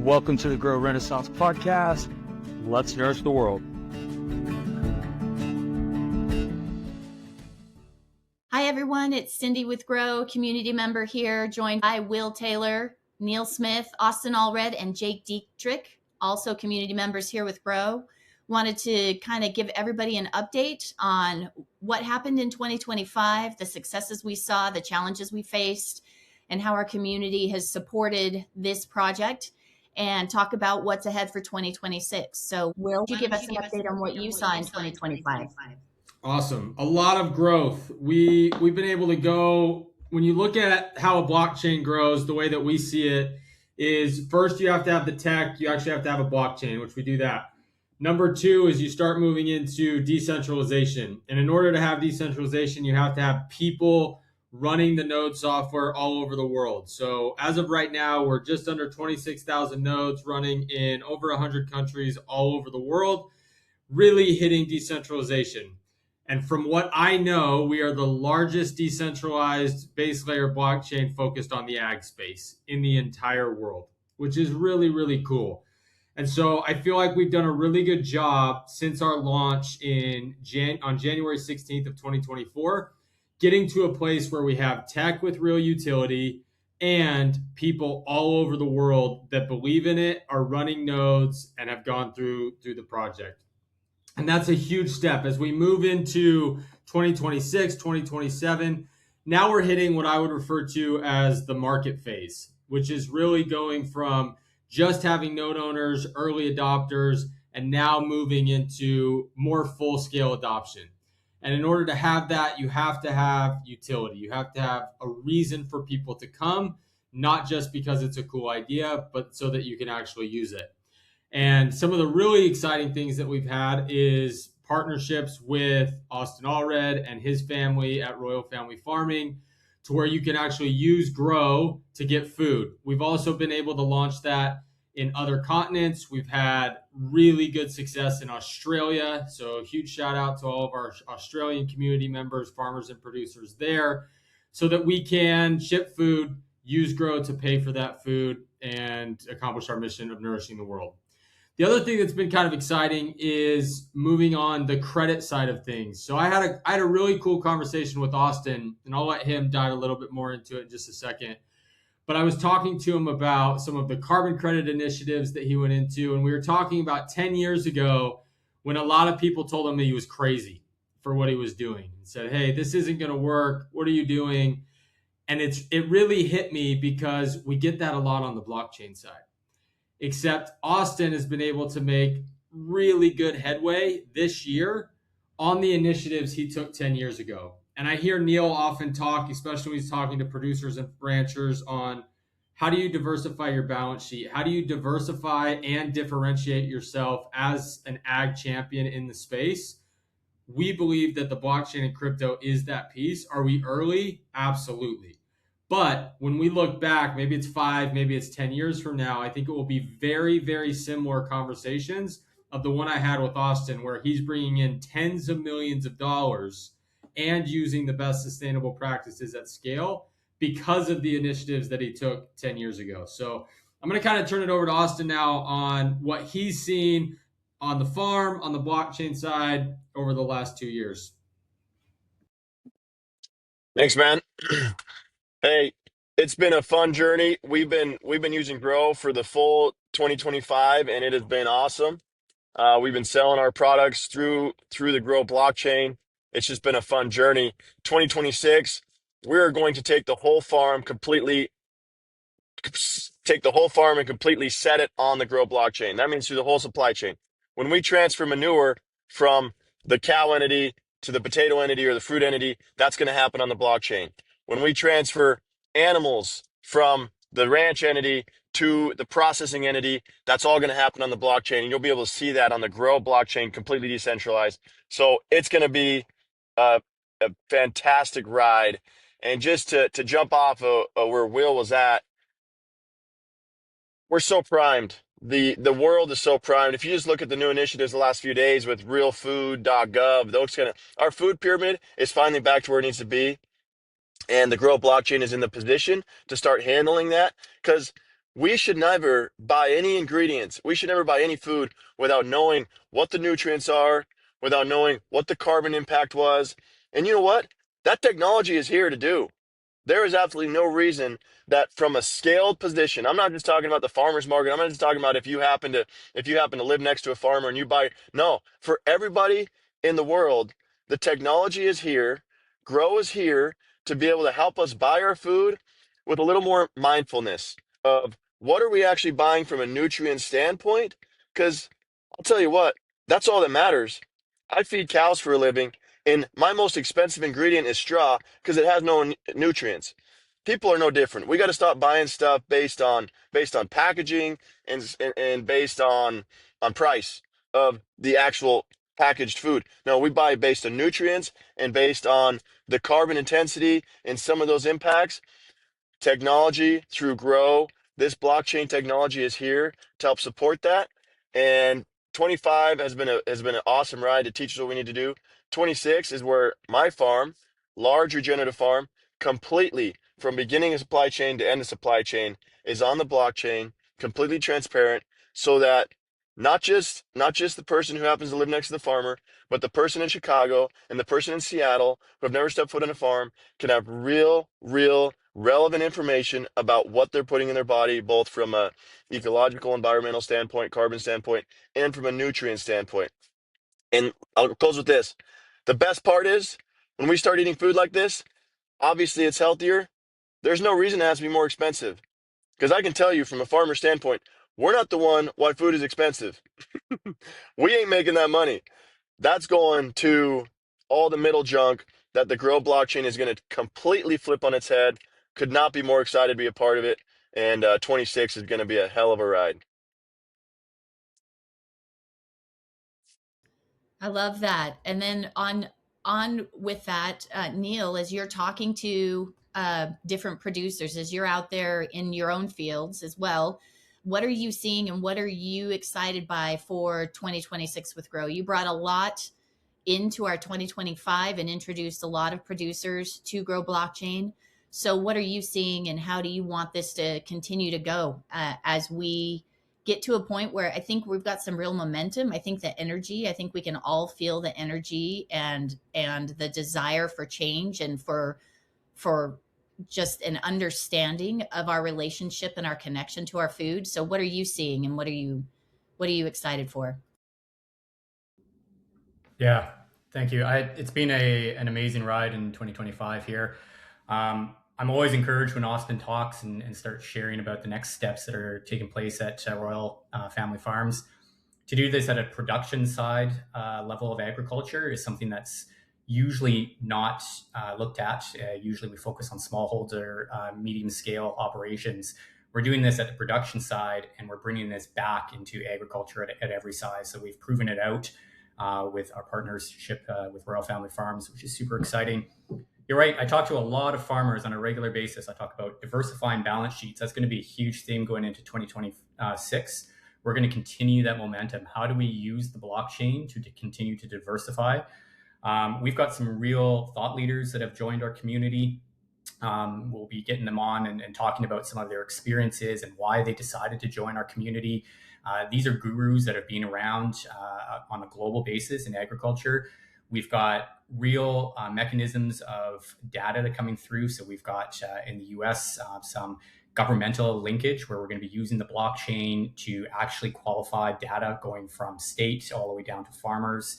Welcome to the Grow Renaissance podcast. Let's nourish the world. Hi, everyone. It's Cindy with Grow, community member here, joined by Will Taylor, Neil Smith, Austin Allred, and Jake Dietrich, also community members here with Grow. Wanted to kind of give everybody an update on what happened in 2025, the successes we saw, the challenges we faced, and how our community has supported this project, and talk about what's ahead for 2026. So, Will, could you give us an update on what you saw in 2025? Awesome. A lot of growth. We've been able to go, when you look at how a blockchain grows, the way that we see it is first you have to have the tech, you actually have to have a blockchain, which we do that. Number two is you start moving into decentralization. And in order to have decentralization, you have to have people running the node software all over the world. So as of right now, we're just under 26,000 nodes running in over 100 countries all over the world, really hitting decentralization. And from what I know, we are the largest decentralized base layer blockchain focused on the ag space in the entire world, which is really, really cool. And so I feel like we've done a really good job since our launch on January 16th of 2024, getting to a place where we have tech with real utility and people all over the world that believe in it, are running nodes, and have gone through the project. And that's a huge step as we move into 2026, 2027. Now we're hitting what I would refer to as the market phase, which is really going from just having node owners, early adopters, and now moving into more full-scale adoption. And in order to have that, you have to have utility. You have to have a reason for people to come, not just because it's a cool idea, but so that you can actually use it. And some of the really exciting things that we've had is partnerships with Austin Allred and his family at Royal Family Farming, to where you can actually use Grow to get food. We've also been able to launch that in other continents. We've had really good success in Australia. So a huge shout out to all of our Australian community members, farmers and producers there, so that we can ship food, use Grow to pay for that food, and accomplish our mission of nourishing the world. The other thing that's been kind of exciting is moving on the credit side of things. So I had a really cool conversation with Austin, and I'll let him dive a little bit more into it in just a second. But I was talking to him about some of the carbon credit initiatives that he went into, and we were talking about 10 years ago when a lot of people told him that he was crazy for what he was doing and said, "Hey, this isn't going to work. What are you doing?" And it really hit me because we get that a lot on the blockchain side. Except Austin has been able to make really good headway this year on the initiatives he took 10 years ago. And I hear Neil often talk, especially when he's talking to producers and ranchers, on how do you diversify your balance sheet? How do you diversify and differentiate yourself as an ag champion in the space? We believe that the blockchain and crypto is that piece. Are we early? Absolutely. But when we look back, maybe it's 5, maybe it's 10 years from now, I think it will be very, very similar conversations of the one I had with Austin, where he's bringing in tens of millions of dollars and using the best sustainable practices at scale because of the initiatives that he took 10 years ago. So I'm going to kind of turn it over to Austin now on what he's seen on the farm, on the blockchain side over the last 2 years. Thanks, man. Hey, it's been a fun journey. We've been using Grow for the full 2025, and it has been awesome. We've been selling our products through the Grow blockchain. It's just been a fun journey. 2026, we're going to take the whole farm and completely set it on the Grow blockchain. That means through the whole supply chain. When we transfer manure from the cow entity to the potato entity or the fruit entity, that's going to happen on the blockchain. When we transfer animals from the ranch entity to the processing entity, that's all going to happen on the blockchain. And you'll be able to see that on the Grow blockchain, completely decentralized. So it's going to be a fantastic ride. And just to jump off of where Will was at, we're so primed. The world is so primed. If you just look at the new initiatives the last few days with realfood.gov, our food pyramid is finally back to where it needs to be. And the Grow blockchain is in the position to start handling that, because we should never buy any ingredients. We should never buy any food without knowing what the nutrients are, without knowing what the carbon impact was. And you know what? That technology is here to do. There is absolutely no reason that from a scaled position, I'm not just talking about the farmer's market. I'm not just talking about if you happen to live next to a farmer and you buy. No, for everybody in the world, the technology is here. Grow is here to be able to help us buy our food with a little more mindfulness of what are we actually buying from a nutrient standpoint? Because I'll tell you what, that's all that matters. I feed cows for a living, and my most expensive ingredient is straw because it has no nutrients. People are no different. We got to stop buying stuff based on packaging and based on price of the actual packaged food. No, we buy based on nutrients and based on the carbon intensity and some of those impacts. Technology through Grow, this blockchain technology is here to help support that. And 25 has been an awesome ride to teach us what we need to do. 26 is where my farm, large regenerative farm, completely from beginning of supply chain to end of supply chain is on the blockchain, completely transparent, so that not just the person who happens to live next to the farmer, but the person in Chicago and the person in Seattle who have never stepped foot on a farm can have real relevant information about what they're putting in their body, both from a ecological, environmental standpoint, carbon standpoint, and from a nutrient standpoint. And I'll close with this. The best part is when we start eating food like this, obviously it's healthier. There's no reason it has to be more expensive. Because I can tell you from a farmer standpoint, we're not the one why food is expensive. We ain't making that money. That's going to all the middle junk that the Grow blockchain is going to completely flip on its head. Could not be more excited to be a part of it. And 26 is going to be a hell of a ride. I love that. And then on with that, Neil, as you're talking to different producers, as you're out there in your own fields as well, what are you seeing and what are you excited by for 2026 with Grow? You brought a lot into our 2025 and introduced a lot of producers to Grow Blockchain. So, what are you seeing, and how do you want this to continue to go as we get to a point where I think we've got some real momentum? I think the energy, I think we can all feel the energy and the desire for change and for just an understanding of our relationship and our connection to our food. So, what are you seeing, and what are you excited for? Yeah, thank you. It's been an amazing ride in 2025 here. I'm always encouraged when Austin talks and starts sharing about the next steps that are taking place at Royal Family Farms. To do this at a production side level of agriculture is something that's usually not looked at. Usually we focus on smallholder, medium scale operations. We're doing this at the production side, and we're bringing this back into agriculture at every size. So we've proven it out with our partnership with Royal Family Farms, which is super exciting. You're right. I talk to a lot of farmers on a regular basis. I talk about diversifying balance sheets. That's going to be a huge theme going into 2026. We're going to continue that momentum. How do we use the blockchain to continue to diversify? We've got some real thought leaders that have joined our community. We'll be getting them on and talking about some of their experiences and why they decided to join our community. These are gurus that have been around on a global basis in agriculture. We've got real mechanisms of data that are coming through. So we've got in the US some governmental linkage where we're going to be using the blockchain to actually qualify data going from state all the way down to farmers.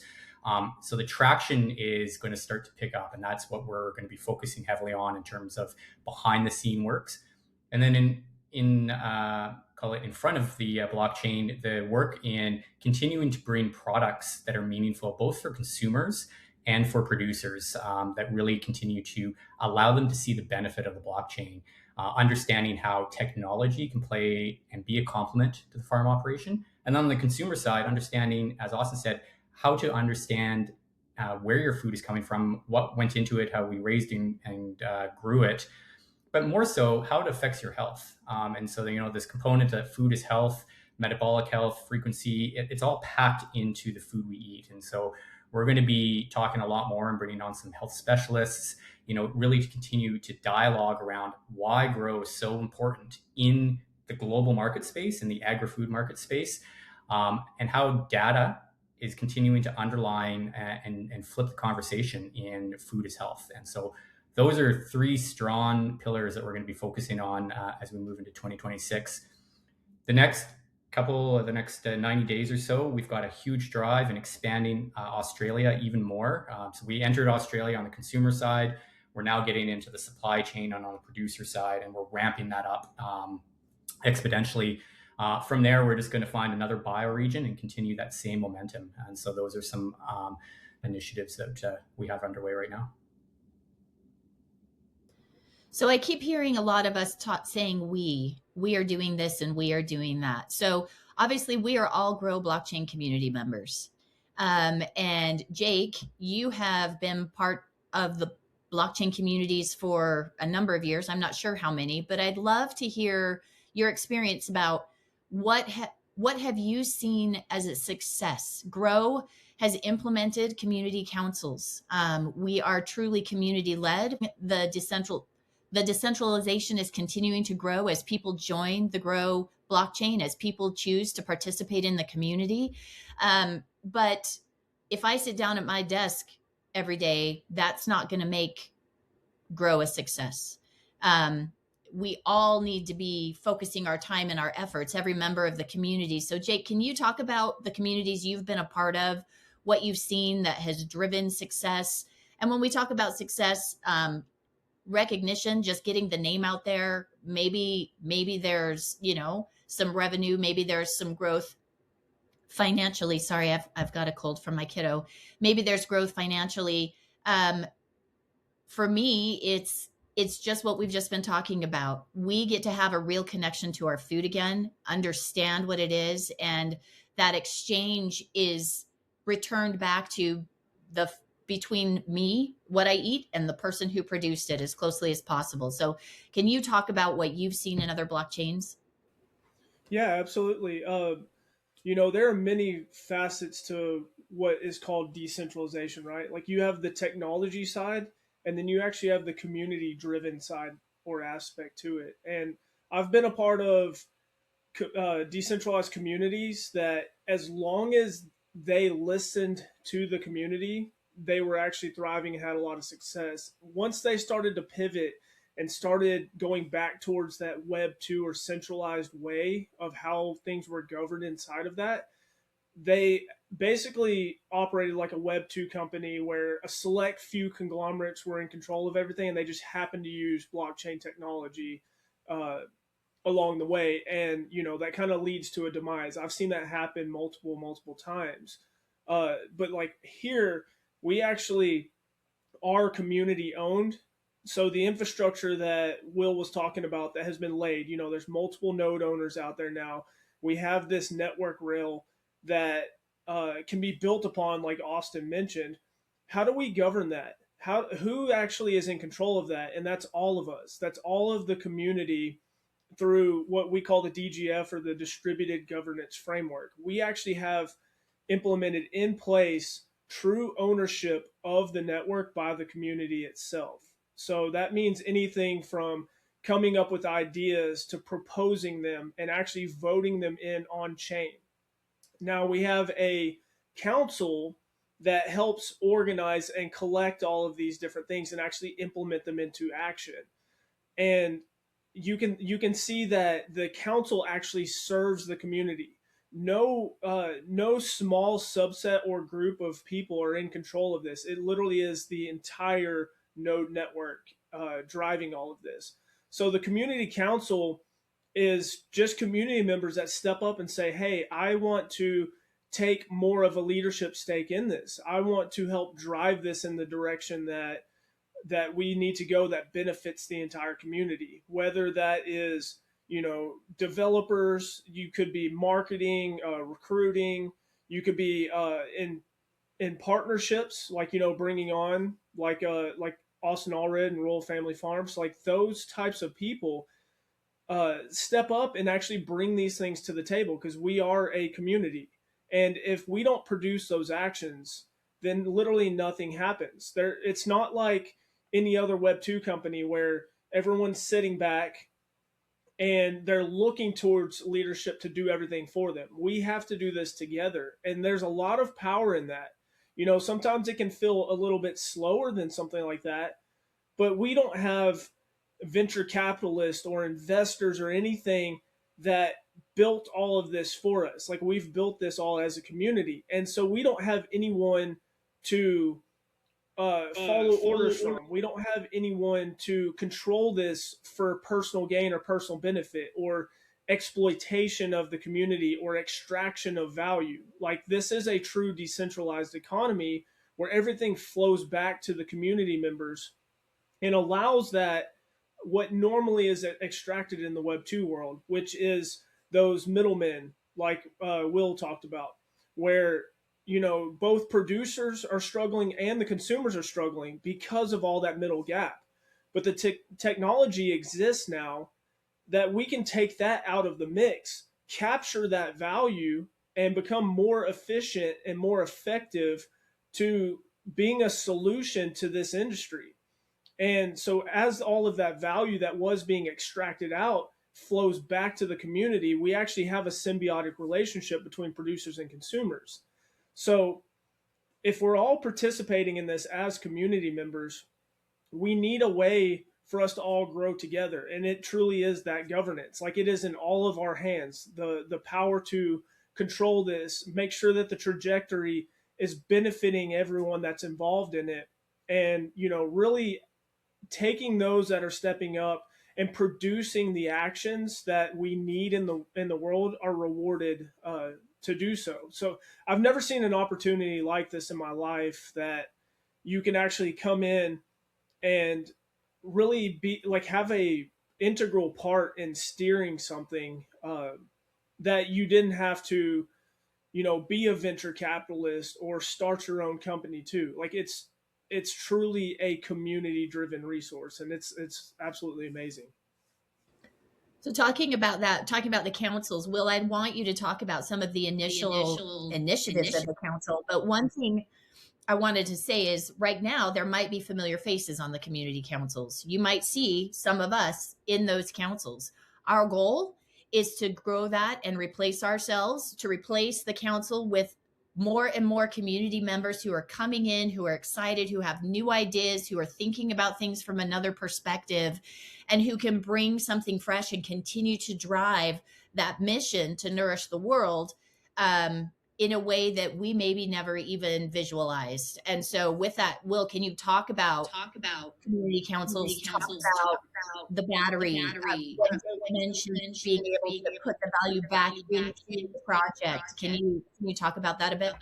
So the traction is going to start to pick up, and that's what we're going to be focusing heavily on in terms of behind the scene works. And then in call it in front of the blockchain, the work in continuing to bring products that are meaningful both for consumers and for producers that really continue to allow them to see the benefit of the blockchain, understanding how technology can play and be a complement to the farm operation. And then on the consumer side, understanding, as Austin said, how to understand where your food is coming from, what went into it, how we raised and grew it, but more so how it affects your health. And so, this component that food is health, metabolic health, frequency, it's all packed into the food we eat. And so we're going to be talking a lot more and bringing on some health specialists, really to continue to dialogue around why Grow is so important in the global market space and the agri-food market space, and how data is continuing to underline and flip the conversation in food as health. And so those are three strong pillars that we're going to be focusing on as we move into 2026. The next 90 days or so, we've got a huge drive in expanding Australia even more. So we entered Australia on the consumer side. We're now getting into the supply chain on the producer side, and we're ramping that up exponentially. From there, we're just going to find another bioregion and continue that same momentum. And so those are some initiatives that we have underway right now. So I keep hearing a lot of us saying we are doing this and we are doing that. So obviously we are all Grow Blockchain community members. And Jake, you have been part of the blockchain communities for a number of years. I'm not sure how many, but I'd love to hear your experience about what have you seen as a success? Grow has implemented community councils. We are truly community led. The decentralization is continuing to grow as people join the Grow blockchain, as people choose to participate in the community. But if I sit down at my desk every day, that's not going to make Grow a success. We all need to be focusing our time and our efforts, every member of the community. So Jake, can you talk about the communities you've been a part of, what you've seen that has driven success? And when we talk about success, recognition, just getting the name out there, maybe there's, some revenue, maybe there's some growth financially. Sorry, I've got a cold from my kiddo. Maybe there's growth financially. For me, it's just what we've just been talking about. We get to have a real connection to our food again, understand what it is, and that exchange is returned back to between me, what I eat, and the person who produced it as closely as possible. So can you talk about what you've seen in other blockchains? Yeah, absolutely. There are many facets to what is called decentralization, right? Like you have the technology side, and then you actually have the community driven side or aspect to it. And I've been a part of decentralized communities that, as long as they listened to the community, they were actually thriving and had a lot of success. Once they started to pivot and started going back towards that Web 2 or centralized way of how things were governed inside of that, they basically operated like a Web 2 company where a select few conglomerates were in control of everything, and they just happened to use blockchain technology along the way. And, that kind of leads to a demise. I've seen that happen multiple times. But like here, we actually are community owned. So the infrastructure that Will was talking about that has been laid, there's multiple node owners out there now. We have this network rail that can be built upon, like Austin mentioned. How do we govern that? Who actually is in control of that? And that's all of us. That's all of the community through what we call the DGF, or the distributed governance framework. We actually have implemented in place true ownership of the network by the community itself. So that means anything from coming up with ideas to proposing them and actually voting them in on chain. Now we have a council that helps organize and collect all of these different things and actually implement them into action. And you can see that the council actually serves the community. No small subset or group of people are in control of this. It literally is the entire node network driving all of this. So the community council is just community members that step up and say, hey, I want to take more of a leadership stake in this. I want to help drive this in the direction that we need to go, that benefits the entire community, whether that is, developers, you could be marketing, recruiting, you could be in partnerships, like, bringing on like Austin Allred and Royal Family Farms, like those types of people step up and actually bring these things to the table, because we are a community. And if we don't produce those actions, then literally nothing happens. It's not like any other Web 2 company where everyone's sitting back and they're looking towards leadership to do everything for them. We have to do this together, and there's a lot of power in that. Sometimes it can feel a little bit slower than something like that, but we don't have venture capitalists or investors or anything that built all of this for us. Like, we've built this all as a community, and so we don't have anyone to follow orders from. We don't have anyone to control this for personal gain or personal benefit or exploitation of the community or extraction of value. Like, this is a true decentralized economy where everything flows back to the community members and allows that what normally is extracted in the Web 2 world, which is those middlemen, like Will talked about, where both producers are struggling and the consumers are struggling because of all that middle gap. But the technology exists now that we can take that out of the mix, capture that value, and become more efficient and more effective to being a solution to this industry. And so as all of that value that was being extracted out flows back to the community, we actually have a symbiotic relationship between producers and consumers. So if we're all participating in this as community members, we need a way for us to all grow together. And it truly is that governance. Like, it is in all of our hands, the power to control this, make sure that the trajectory is benefiting everyone that's involved in it. And, really taking those that are stepping up and producing the actions that we need in the world are rewarded to do so. So I've never seen an opportunity like this in my life, that you can actually come in and really be like, have a integral part in steering something that you didn't have to, be a venture capitalist or start your own company too. Like, it's truly a community driven resource, and it's absolutely amazing. So talking about the councils, Will, I'd want you to talk about some of the initial initiatives of the council. But one thing I wanted to say is, right now, there might be familiar faces on the community councils. You might see some of us in those councils. Our goal is to grow that and replace the council with more and more community members who are coming in, who are excited, who have new ideas, who are thinking about things from another perspective, and who can bring something fresh and continue to drive that mission to nourish the world in a way that we maybe never even visualized. And so with that, Will, can you talk about community councils, talk about the battery, what you mentioned, being able to put the value back into the project. Can you talk about that a bit?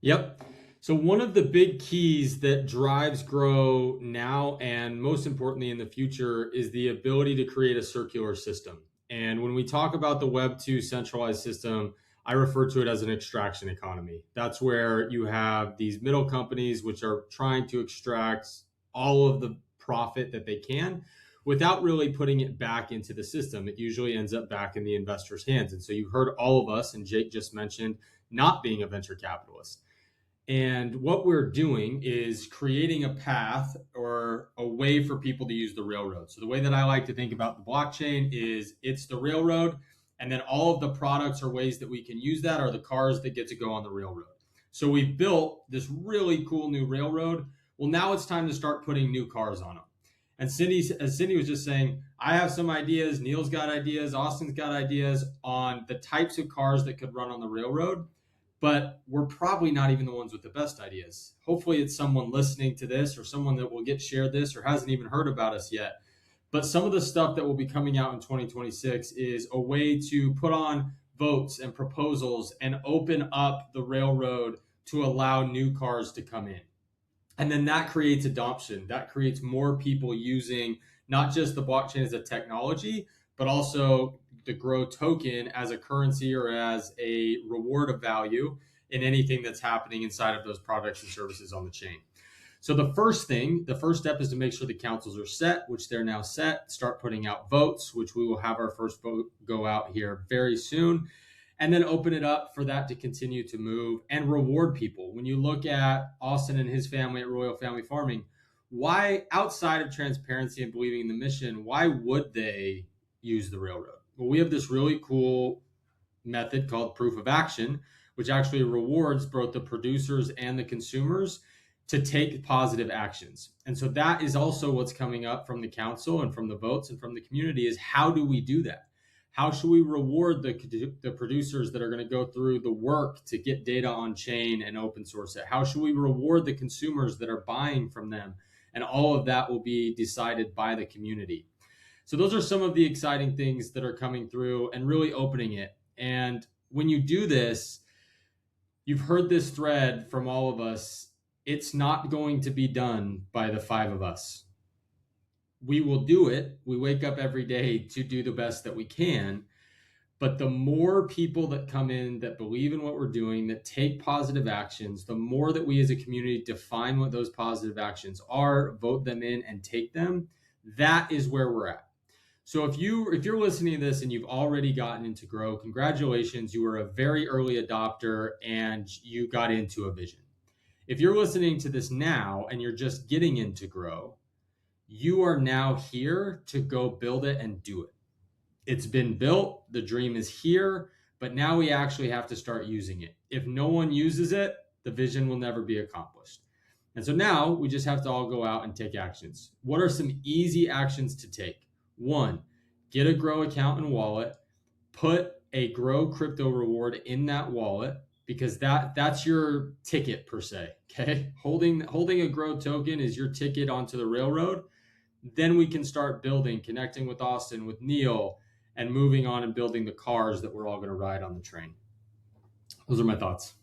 Yep. So one of the big keys that drives grow now and most importantly in the future is the ability to create a circular system. And when we talk about the Web 2 centralized system, I refer to it as an extraction economy. That's where you have these middle companies which are trying to extract all of the profit that they can without really putting it back into the system. It usually ends up back in the investor's hands. And so you've heard all of us, and Jake just mentioned, not being a venture capitalist. And what we're doing is creating a path or a way for people to use the railroad. So the way that I like to think about the blockchain is it's the railroad, and then all of the products or ways that we can use that are the cars that get to go on the railroad. So we've built this really cool new railroad. Well, now it's time to start putting new cars on them. And as Cindy was just saying, I have some ideas, Neil's got ideas, Austin's got ideas on the types of cars that could run on the railroad, but we're probably not even the ones with the best ideas. Hopefully it's someone listening to this or someone that will get shared this or hasn't even heard about us yet. But some of the stuff that will be coming out in 2026 is a way to put on votes and proposals and open up the railroad to allow new cars to come in. And then that creates adoption. That creates more people using not just the blockchain as a technology, but also the Grow token as a currency or as a reward of value in anything that's happening inside of those products and services on the chain. So the first step is to make sure the councils are set, which they're now set, start putting out votes, which we will have our first vote go out here very soon, and then open it up for that to continue to move and reward people. When you look at Austin and his family at Royal Family Farming, why, outside of transparency and believing in the mission, why would they, use the railroad? Well, we have this really cool method called proof of action, which actually rewards both the producers and the consumers to take positive actions. And so that is also what's coming up from the council and from the votes and from the community is how do we do that? How should we reward the producers that are going to go through the work to get data on chain and open source it? How should we reward the consumers that are buying from them? And all of that will be decided by the community. So those are some of the exciting things that are coming through and really opening it. And when you do this, you've heard this thread from all of us. It's not going to be done by the 5 of us. We will do it. We wake up every day to do the best that we can. But the more people that come in that believe in what we're doing, that take positive actions, the more that we as a community define what those positive actions are, vote them in and take them, that is where we're at. So if you're listening to this and you've already gotten into Grow, congratulations, you were a very early adopter and you got into a vision. If you're listening to this now and you're just getting into Grow, you are now here to go build it and do it. It's been built, the dream is here, but now we actually have to start using it. If no one uses it, the vision will never be accomplished. And so now we just have to all go out and take actions. What are some easy actions to take? 1, get a Grow account and wallet, put a Grow crypto reward in that wallet, because that's your ticket per se, okay? Holding a Grow token is your ticket onto the railroad. Then we can start building, connecting with Austin, with Neil, and moving on and building the cars that we're all going to ride on the train. Those are my thoughts.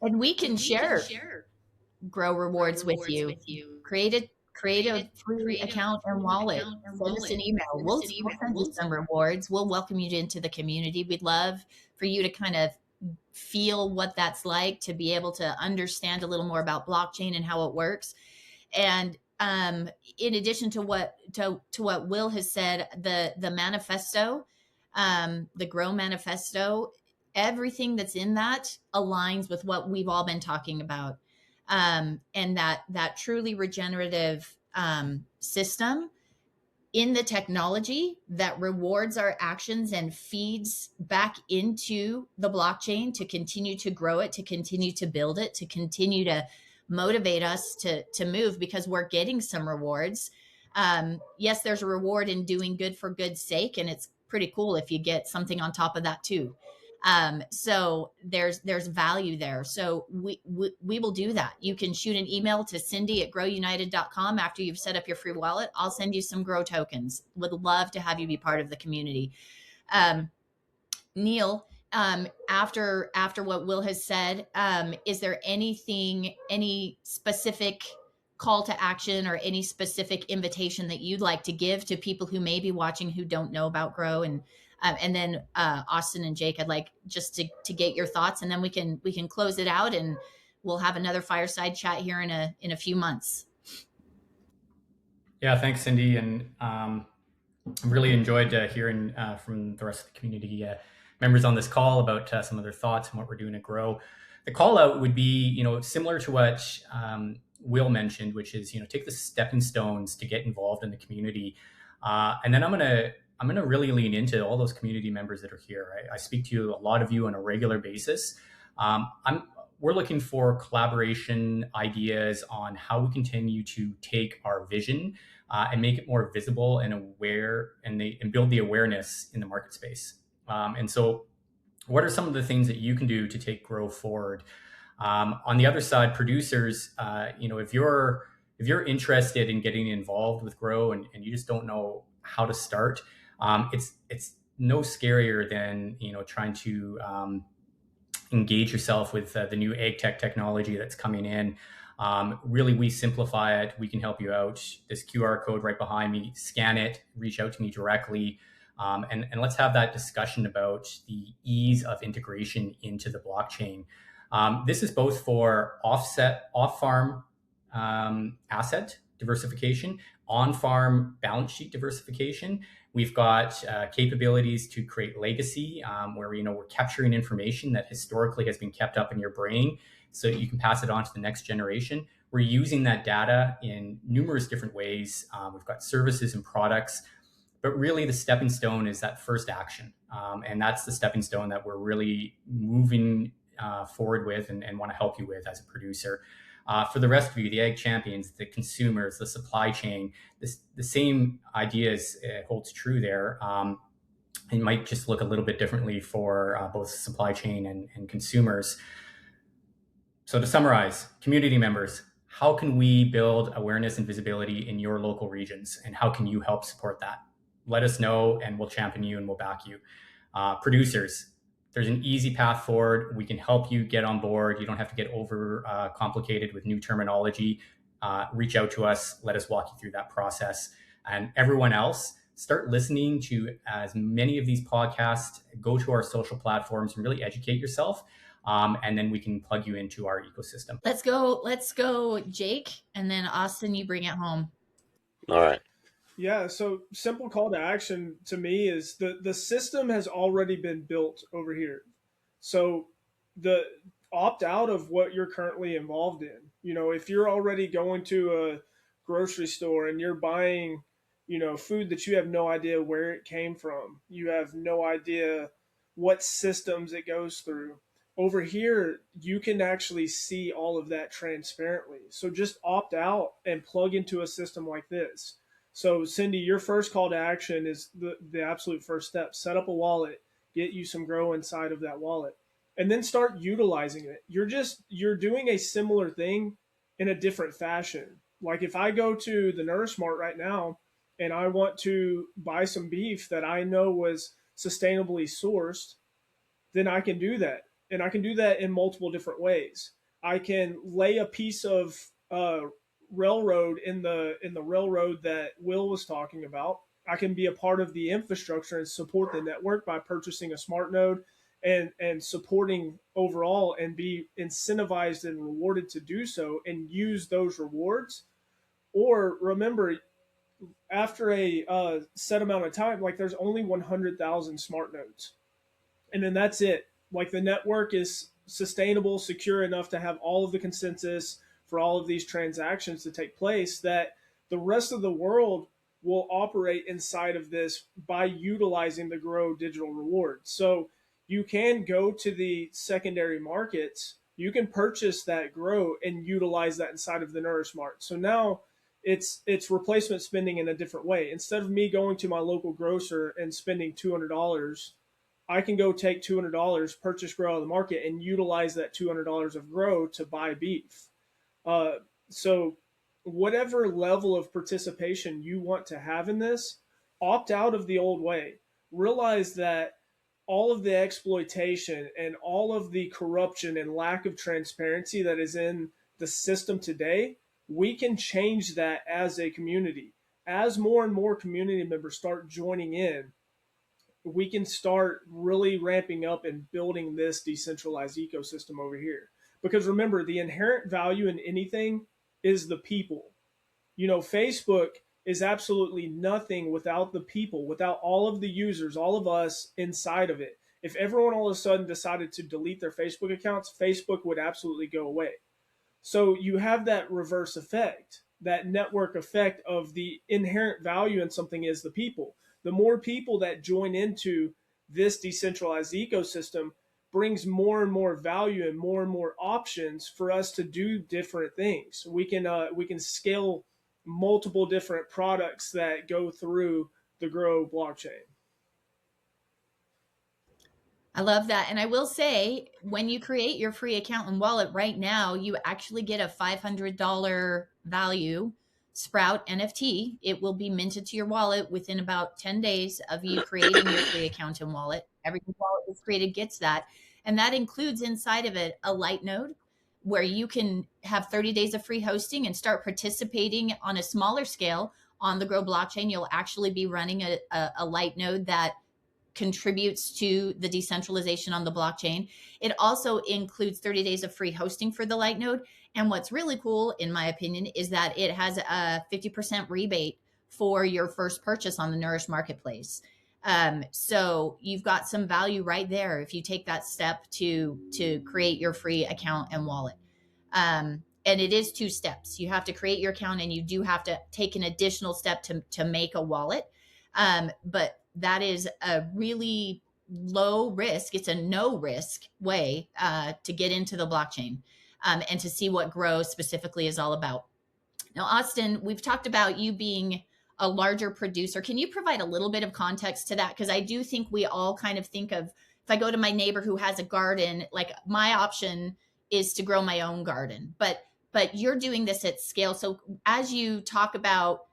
And we can share Grow rewards with you. Create a free account and wallet. Send us an email. We'll send you some rewards. We'll welcome you into the community. We'd love for you to kind of feel what that's like, to be able to understand a little more about blockchain and how it works. And in addition to what Will has said, the manifesto, the Grow manifesto, everything that's in that aligns with what we've all been talking about. And that truly regenerative system in the technology that rewards our actions and feeds back into the blockchain to continue to grow it, to continue to build it, to continue to motivate us to move, because we're getting some rewards. Yes, there's a reward in doing good for good's sake, and it's pretty cool if you get something on top of that too. So there's value there. So we will do that. You can shoot an email to cindy@growunited.com after you've set up your free wallet. I'll send you some Grow tokens. Would love to have you be part of the community. Neil, after what Will has said, is there any specific call to action or any specific invitation that you'd like to give to people who may be watching who don't know about Grow? And then Austin and Jake, I'd like just to get your thoughts, and then we can close it out, and we'll have another fireside chat here in a few months. Yeah, thanks, Cindy, and really enjoyed hearing from the rest of the community members on this call about some of their thoughts and what we're doing to Grow. The call out would be, similar to what Will mentioned, which is, take the stepping stones to get involved in the community, and then I'm gonna really lean into all those community members that are here. I speak to a lot of you on a regular basis. We're looking for collaboration ideas on how we continue to take our vision and make it more visible and aware, and build the awareness in the market space. And so, what are some of the things that you can do to take Grow forward? On the other side, producers, if you're interested in getting involved with Grow and you just don't know how to start, it's no scarier than trying to engage yourself with the new ag tech technology that's coming in. Really, we simplify it. We can help you out. This QR code right behind me, scan it, reach out to me directly, and let's have that discussion about the ease of integration into the blockchain. This is both for off-farm asset diversification, on-farm balance sheet diversification. We've got capabilities to create legacy, where we're capturing information that historically has been kept up in your brain, so that you can pass it on to the next generation. We're using that data in numerous different ways. We've got services and products. But really the stepping stone is that first action. And that's the stepping stone that we're really moving forward with and want to help you with as a producer. For the rest of you, the ag champions, the consumers, the supply chain, the same ideas holds true there. It might just look a little bit differently for both supply chain and consumers. So to summarize, community members, how can we build awareness and visibility in your local regions, and how can you help support that? Let us know and we'll champion you and we'll back you. Producers, there's an easy path forward. We can help you get on board. You don't have to get over complicated with new terminology. Reach out to us. Let us walk you through that process. And everyone else, start listening to as many of these podcasts. Go to our social platforms and really educate yourself. And then we can plug you into our ecosystem. Let's go, Jake. And then Austin, you bring it home. All right. Yeah, so simple call to action to me is the system has already been built over here. So the opt out of what you're currently involved in. You know, if you're already going to a grocery store and you're buying, you know, food that you have no idea where it came from, you have no idea what systems it goes through. Over here, you can actually see all of that transparently. So just opt out and plug into a system like this. So Cindy, your first call to action is the absolute first step. Set up a wallet, get you some grow inside of that wallet, and then start utilizing it. You're doing a similar thing in a different fashion. Like if I go to the Nourish Mart right now and I want to buy some beef that I know was sustainably sourced, then I can do that. And I can do that in multiple different ways. I can lay a piece of railroad in the railroad that Will was talking about. I can be a part of the infrastructure and support the network by purchasing a smart node and supporting overall and be incentivized and rewarded to do so and use those rewards. Or remember, after a set amount of time, like there's only 100,000 smart nodes. And then that's it. Like the network is sustainable, secure enough to have all of the consensus for all of these transactions to take place, that the rest of the world will operate inside of this by utilizing the Grow digital rewards. So you can go to the secondary markets, you can purchase that Grow and utilize that inside of the Nourish Mart. So now it's replacement spending in a different way. Instead of me going to my local grocer and spending $200, I can go take $200, purchase Grow out of the market, and utilize that $200 of Grow to buy beef. So whatever level of participation you want to have in this, opt out of the old way. Realize that all of the exploitation and all of the corruption and lack of transparency that is in the system today, we can change that as a community. As more and more community members start joining in, we can start really ramping up and building this decentralized ecosystem over here. Because remember, the inherent value in anything is the people. You know, Facebook is absolutely nothing without the people, without all of the users, all of us inside of it. If everyone all of a sudden decided to delete their Facebook accounts, Facebook would absolutely go away. So you have that reverse effect, that network effect of the inherent value in something is the people. The more people that join into this decentralized ecosystem brings more and more value and more options for us to do different things. We can scale multiple different products that go through the Grow blockchain. I love that. And I will say, when you create your free account and wallet right now, you actually get a $500 value Sprout NFT. It will be minted to your wallet within about 10 days of you creating your free account and wallet. Every wallet that's created gets that. And that includes inside of it a light node where you can have 30 days of free hosting and start participating on a smaller scale on the Grow blockchain. You'll actually be running a light node that contributes to the decentralization on the blockchain. It also includes 30 days of free hosting for the light node. And what's really cool, in my opinion, is that it has a 50% rebate for your first purchase on the Nourish marketplace. So you've got some value right there if you take that step to create your free account and wallet. And it is 2 steps. You have to create your account and you do have to take an additional step to make a wallet. But that is a really low risk. It's a no risk way to get into the blockchain and to see what Grow specifically is all about. Now, Austin, we've talked about you being a larger producer. Can you provide a little bit of context to that? Because I do think we all kind of think of, if I go to my neighbor who has a garden, like my option is to grow my own garden, but you're doing this at scale. So as you talk about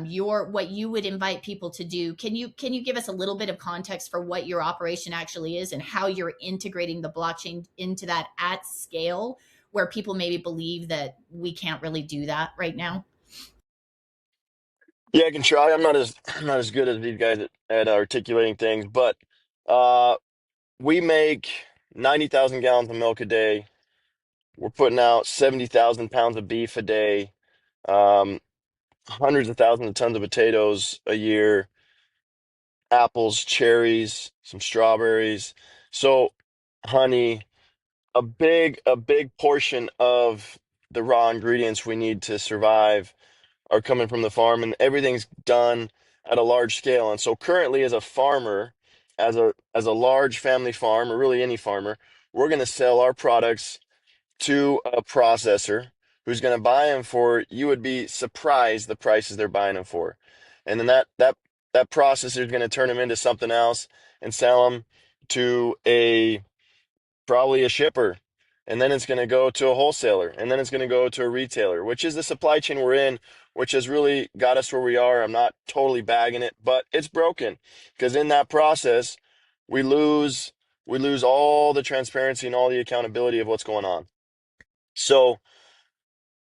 your what you would invite people to do, can you give us a little bit of context for what your operation actually is and how you're integrating the blockchain into that at scale, where people maybe believe that we can't really do that right now? Yeah, I can try. I'm not as good as these guys at articulating things, but uh, we make 90,000 gallons of milk a day. We're putting out 70,000 pounds of beef a day, um, hundreds of thousands of tons of potatoes a year, apples, cherries, some strawberries. So, honey, a big portion of the raw ingredients we need to survive are coming from the farm, and everything's done at a large scale. And so currently, as a farmer, as a large family farm, or really any farmer, we're going to sell our products to a processor who's going to buy them for, you would be surprised the prices they're buying them for. And then that processor is going to turn them into something else and sell them to a probably a shipper, and then it's going to go to a wholesaler, and then it's going to go to a retailer, which is the supply chain we're in, which has really got us where we are. I'm not totally bagging it, but it's broken, because in that process we lose we lose all the transparency and all the accountability of what's going on. So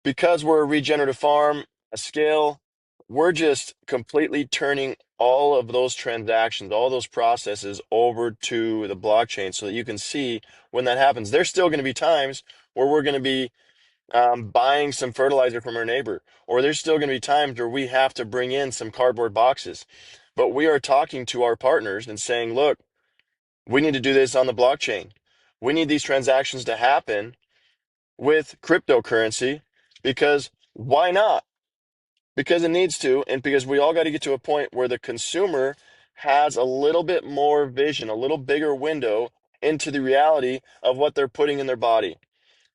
because we're a regenerative farm, a scale, we're just completely turning all of those transactions, all those processes over to the blockchain so that you can see when that happens. There's still going to be times where we're going to be buying some fertilizer from our neighbor, or there's still going to be times where we have to bring in some cardboard boxes. But we are talking to our partners and saying, look, we need to do this on the blockchain. We need these transactions to happen with cryptocurrency, because why not? Because it needs to, and because we all got to get to a point where the consumer has a little bit more vision, a little bigger window into the reality of what they're putting in their body.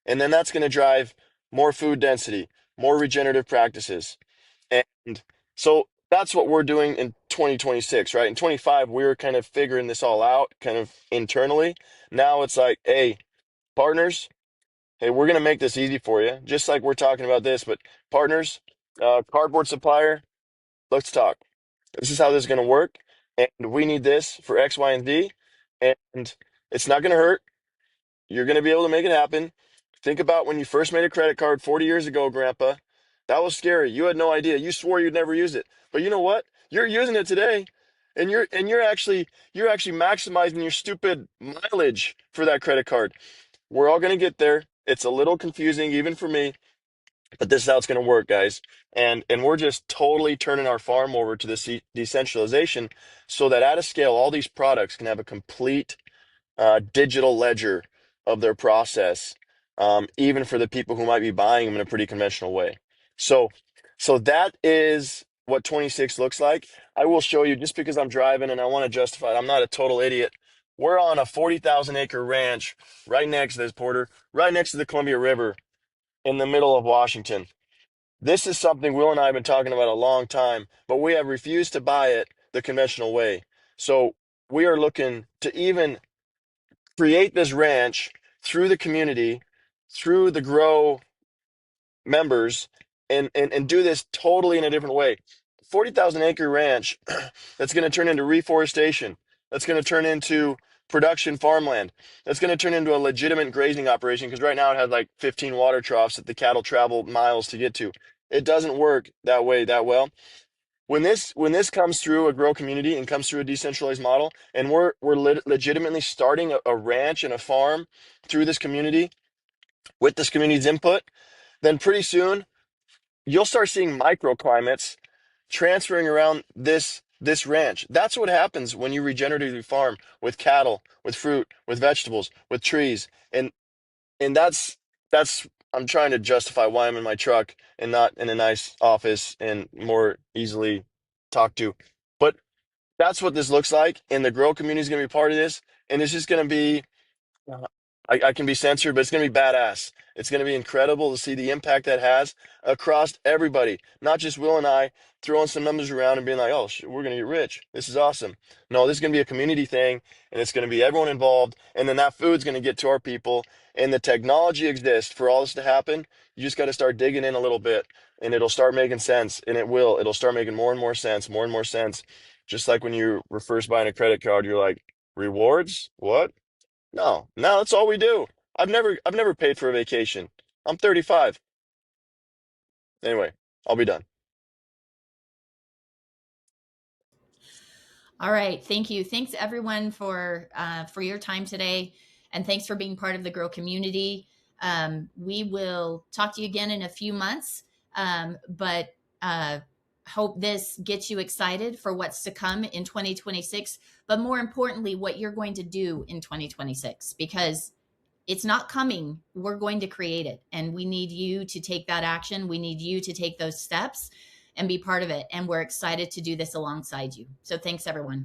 And then that's going to drive more food density, more regenerative practices. And so that's what we're doing in 2026, right? In 25, we were kind of figuring this all out kind of internally. Now it's like, hey, partners, hey, we're going to make this easy for you, just like we're talking about this, but partners, cardboard supplier, let's talk. This is how this is going to work. And we need this for X, Y, and Z. And it's not going to hurt. You're going to be able to make it happen. Think about when you first made a credit card 40 years ago, Grandpa. That was scary. You had no idea. You swore you'd never use it. But you know what? You're using it today. And you're actually maximizing your stupid mileage for that credit card. We're all going to get there. It's a little confusing even for me, but this is how it's going to work, guys. And we're just totally turning our farm over to this decentralization so that at a scale, all these products can have a complete digital ledger of their process, even for the people who might be buying them in a pretty conventional way. So, so that is what 26 looks like. I will show you, just because I'm driving and I want to justify it. I'm not a total idiot. We're on a 40,000 acre ranch right next to this, Porter, right next to the Columbia River in the middle of Washington. This is something Will and I have been talking about a long time, but we have refused to buy it the conventional way. So we are looking to even create this ranch through the community, through the Grow members, and do this totally in a different way. 40,000 acre ranch that's going to turn into reforestation, that's going to turn into production farmland, that's going to turn into a legitimate grazing operation, because right now it has like 15 water troughs that the cattle travel miles to get to. It doesn't work that way that well. When this comes through a Grow community and comes through a decentralized model, and we're legitimately starting a ranch and a farm through this community with this community's input, then pretty soon you'll start seeing microclimates transferring around this ranch. That's what happens when you regeneratively farm with cattle, with fruit, with vegetables, with trees. And that's I'm trying to justify why I'm in my truck and not in a nice office and more easily talked to. But That's what this looks like. And the Grow community is going to be part of this. And it's just going to be, I can be censored, but it's going to be badass. It's going to be incredible to see the impact that has across everybody, not just Will and I throwing some numbers around and being like, oh, we're going to get rich. This is awesome. No, this is going to be a community thing, and it's going to be everyone involved. And then that food's going to get to our people. And the technology exists for all this to happen. You just got to start digging in a little bit, and it'll start making sense. And it will. It'll start making more and more sense, more and more sense. Just like when you were first buying a credit card, you're like, rewards? What? No, no, that's all we do. I've never paid for a vacation. I'm 35. Anyway, I'll be done. All right, thank you. Thanks everyone for your time today, and thanks for being part of the Grow community. We will talk to you again in a few months, but hope this gets you excited for what's to come in 2026. But more importantly, what you're going to do in 2026, because it's not coming. We're going to create it, and we need you to take that action. We need you to take those steps and be part of it. And we're excited to do this alongside you. So thanks, everyone.